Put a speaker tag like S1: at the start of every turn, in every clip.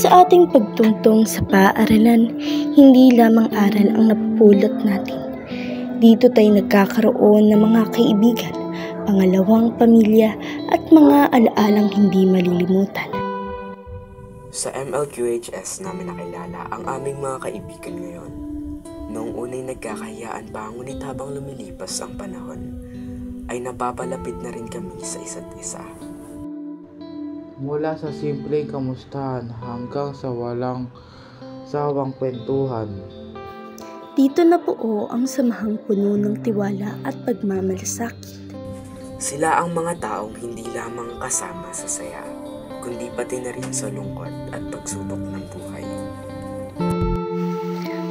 S1: Sa ating pagtungtong sa paaralan, hindi lamang aral ang napupulot natin. Dito tayo nagkakaroon ng mga kaibigan, pangalawang pamilya at mga alaalang hindi malilimutan.
S2: Sa MLQHS namin nakilala ang aming mga kaibigan ngayon. Noong unay nagkakahiyaan pa, ngunit habang lumilipas ang panahon, ay napapalapit na rin kami sa isa't isa.
S3: Mula sa simpleng kamustahan hanggang sa walang sawang kwentuhan.
S1: Dito nabuo ang samahang puno ng tiwala at pagmamalasakit.
S2: Sila ang mga taong hindi lamang kasama sa saya, kundi pati na rin sa lungkot at pagsubok ng buhay.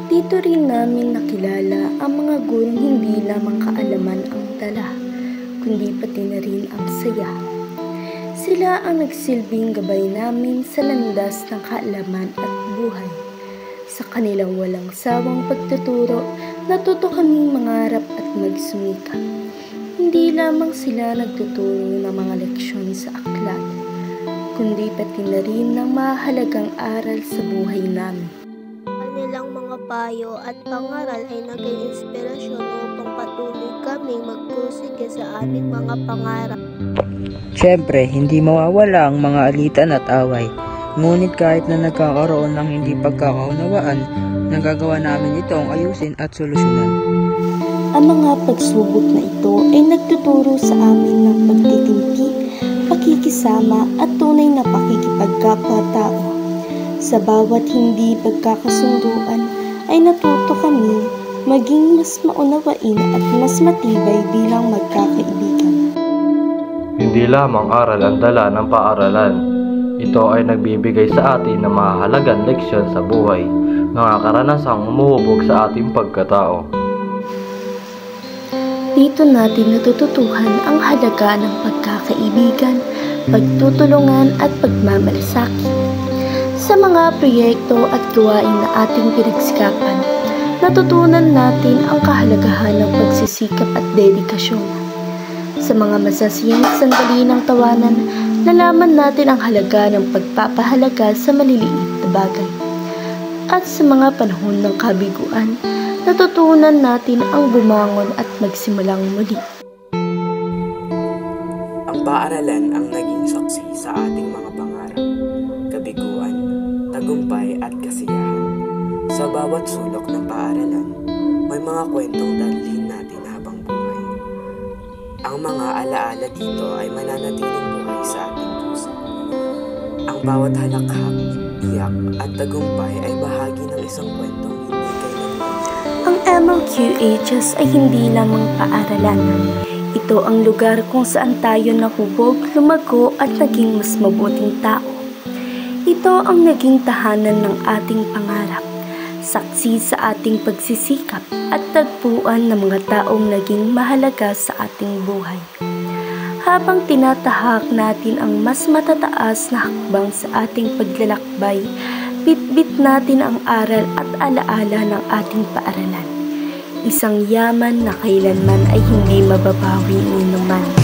S1: Dito rin namin nakilala ang mga gurong hindi lamang kaalaman ang dala, kundi pati na rin ang saya. Sila ang nagsilbing gabay namin sa landas ng kaalaman at buhay. Sa kanilang walang sawang pagtuturo, natuto kaming mangarap at magsumikap. Hindi lamang sila nagtuturo ng mga leksyon sa aklat, kundi pati na rin ng mahalagang aral sa buhay namin.
S4: Kanilang mga payo at pangaral ay naging inspirasyon upang patuloy kaming magpursige sa aming mga pangarap.
S5: Siyempre, hindi mawawala ang mga alitan at away. Ngunit kahit na nagkakaroon ng hindi pagkakaunawaan, nagagawa namin itong ayusin at solusyonan.
S1: Ang mga pagsubok na ito ay nagtuturo sa amin ng pagtitimpi, pakikisama at tunay na pakikipagkapwa-tao. Sa bawat hindi pagkakasunduan ay natuto kami maging mas maunawain at mas matibay bilang magkakaibigan.
S6: Hindi lamang aral ang dala ng paaralan. Ito ay nagbibigay sa atin ng mahalagang leksyon sa buhay, mga karanasang umuhubog sa ating pagkatao.
S1: Dito natin natututuhan ang halaga ng pagkakaibigan, pagtutulungan at pagmamalasakit. Sa mga proyekto at gawain na ating pinagsikapan, natutunan natin ang kahalagahan ng pagsisikap at dedikasyon. Sa mga masasiyang sandali ng tawanan, nalaman natin ang halaga ng pagpapahalaga sa maliliit na bagay. At sa mga panahon ng kabiguan, natutunan natin ang bumangon at magsimulang muli.
S2: Ang paaralan ang naging saksi sa ating mga pangarap, kabiguan, tagumpay at kasiyahan. Sa bawat sulok ng paaralan, may mga kwentong dalhin natin habang buhay. Ang mga alaala dito ay mananatiling buhay sa ating puso. Ang bawat halakhak, iyak at tagumpay ay bahagi ng isang kwentong hindi kailanman.
S1: Ang MLQHS ay hindi lamang paaralan. Ito ang lugar kung saan tayo nahubog, lumago at naging mas mabuting tao. Ito ang naging tahanan ng ating pangarap, saksi sa ating pagsisikap at tagpuan ng mga taong naging mahalaga sa ating buhay. Habang tinatahak natin ang mas matataas na hakbang sa ating paglalakbay, bitbit natin ang aral at alaala ng ating paaralan. Isang yaman na kailanman ay hindi mababawi ni naman.